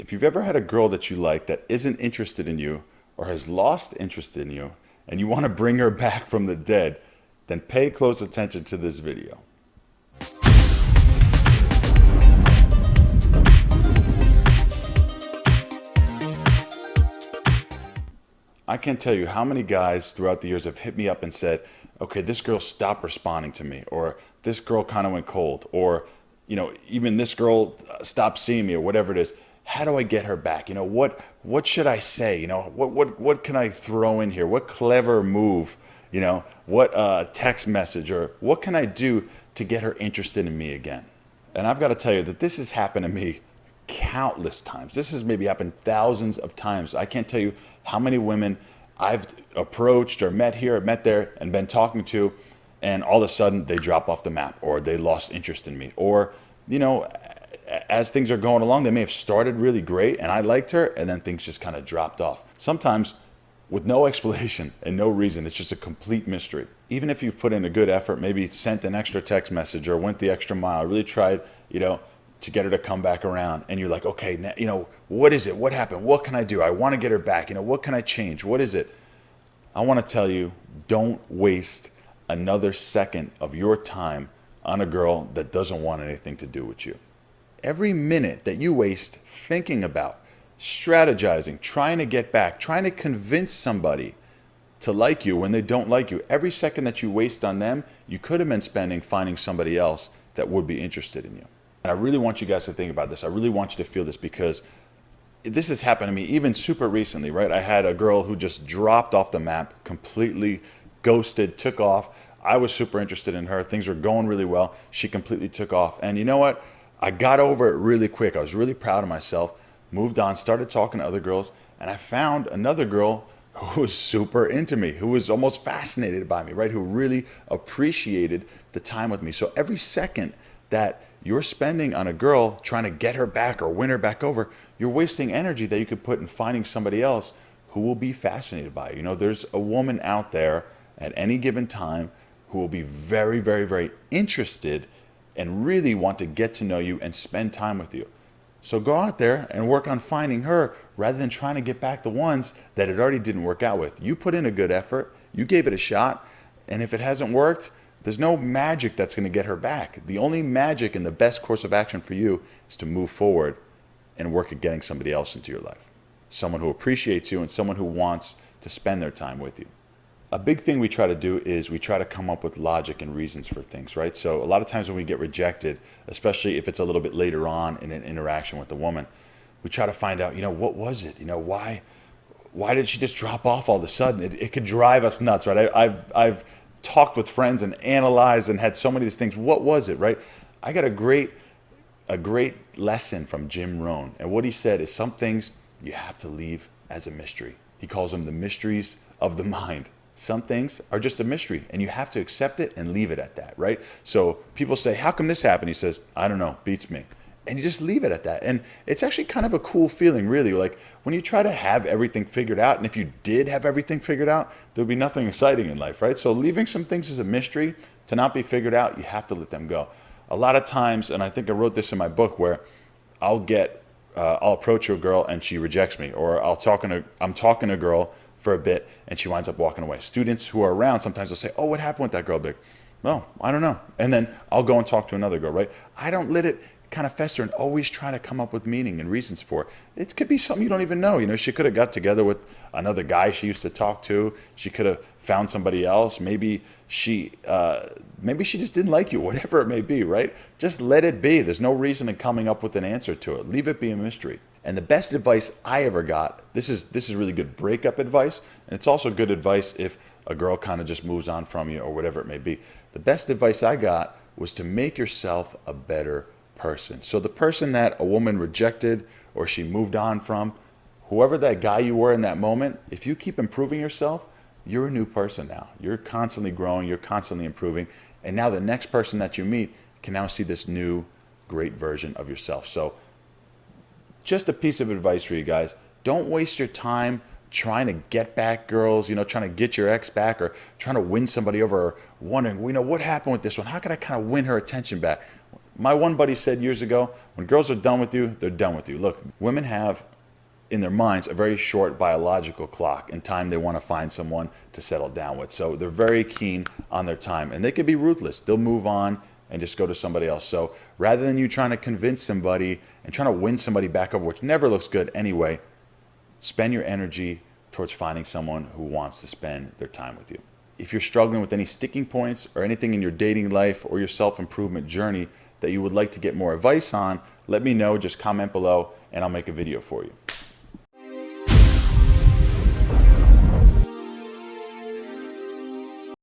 If you've ever had a girl that you like that isn't interested in you or has lost interest in you and you want to bring her back from the dead, then pay close attention to this video. I can't tell you how many guys throughout the years have hit me up and said, okay, this girl stopped responding to me, or this girl kind of went cold, or, even this girl stopped seeing me, or whatever it is. How do I get her back? What should I say? What can I throw in here? What clever move? What text message, or what can I do to get her interested in me again? And I've got to tell you that this has happened to me countless times. This has maybe happened thousands of times. I can't tell you how many women I've approached or met here, or met there, and been talking to, and all of a sudden they drop off the map, or they lost interest in me, or, as things are going along, they may have started really great and I liked her, and then things just kind of dropped off. Sometimes with no explanation and no reason. It's just a complete mystery. Even if you've put in a good effort, maybe sent an extra text message or went the extra mile, really tried, to get her to come back around, and you're like, okay, what is it? What happened? What can I do? I want to get her back. What can I change? What is it? I want to tell you, don't waste another second of your time on a girl that doesn't want anything to do with you. Every minute that you waste thinking about, strategizing, trying to get back, trying to convince somebody to like you when they don't like you, every second that you waste on them, you could have been spending finding somebody else that would be interested in you. And I really want you guys to think about this. I really want you to feel this, because this has happened to me even super recently, right? I had a girl who just dropped off the map, completely ghosted, took off. I was super interested in her. Things were going really well. She completely took off. And you know what? I got over it really quick. I was really proud of myself, moved on, started talking to other girls, and I found another girl who was super into me, who was almost fascinated by me, right? Who really appreciated the time with me. So every second that you're spending on a girl trying to get her back or win her back over, you're wasting energy that you could put in finding somebody else who will be fascinated by you. There's a woman out there at any given time who will be very, very, very interested and really want to get to know you and spend time with you. So go out there and work on finding her rather than trying to get back the ones that it already didn't work out with. You put in a good effort, you gave it a shot, and if it hasn't worked, there's no magic that's going to get her back. The only magic and the best course of action for you is to move forward and work at getting somebody else into your life. Someone who appreciates you and someone who wants to spend their time with you. A big thing we try to do is we try to come up with logic and reasons for things, right? So a lot of times when we get rejected, especially if it's a little bit later on in an interaction with a woman, we try to find out, what was it? Why did she just drop off all of a sudden? It could drive us nuts, right? I've talked with friends and analyzed and had so many of these things. What was it, right? I got a great lesson from Jim Rohn. And what he said is some things you have to leave as a mystery. He calls them the mysteries of the mind. Some things are just a mystery, and you have to accept it and leave it at that, right? So people say, how come this happened? He says, I don't know, beats me. And you just leave it at that. And it's actually kind of a cool feeling, really. Like when you try to have everything figured out, and if you did have everything figured out, there'd be nothing exciting in life, right? So leaving some things as a mystery to not be figured out, you have to let them go. A lot of times, and I think I wrote this in my book, where I'll approach a girl and she rejects me, or I'm talking to a girl for a bit and she winds up walking away. Students who are around sometimes will say, oh, what happened with that girl, Big? Well, I don't know. And then I'll go and talk to another girl, right? I don't let it kind of fester and always try to come up with meaning and reasons for it. It could be something you don't even know. She could have got together with another guy she used to talk to. She could have found somebody else. Maybe she just didn't like you, whatever it may be, right? Just let it be. There's no reason in coming up with an answer to it. Leave it be a mystery. And the best advice I ever got, this is really good breakup advice, and it's also good advice if a girl kind of just moves on from you or whatever it may be. The best advice I got was to make yourself a better person. So the person that a woman rejected or she moved on from, whoever that guy you were in that moment, if you keep improving yourself, you're a new person now. You're constantly growing, you're constantly improving, and now the next person that you meet can now see this new great version of yourself. So just a piece of advice for you guys. Don't waste your time trying to get back girls, trying to get your ex back, or trying to win somebody over, or wondering, what happened with this one? How can I kind of win her attention back? My one buddy said years ago, when girls are done with you, they're done with you. Look, women have in their minds a very short biological clock and time they want to find someone to settle down with. So they're very keen on their time, and they can be ruthless. They'll move on and just go to somebody else. So rather than you trying to convince somebody and trying to win somebody back over, which never looks good anyway, spend your energy towards finding someone who wants to spend their time with you. If you're struggling with any sticking points or anything in your dating life or your self-improvement journey that you would like to get more advice on, let me know. Just comment below and I'll make a video for you.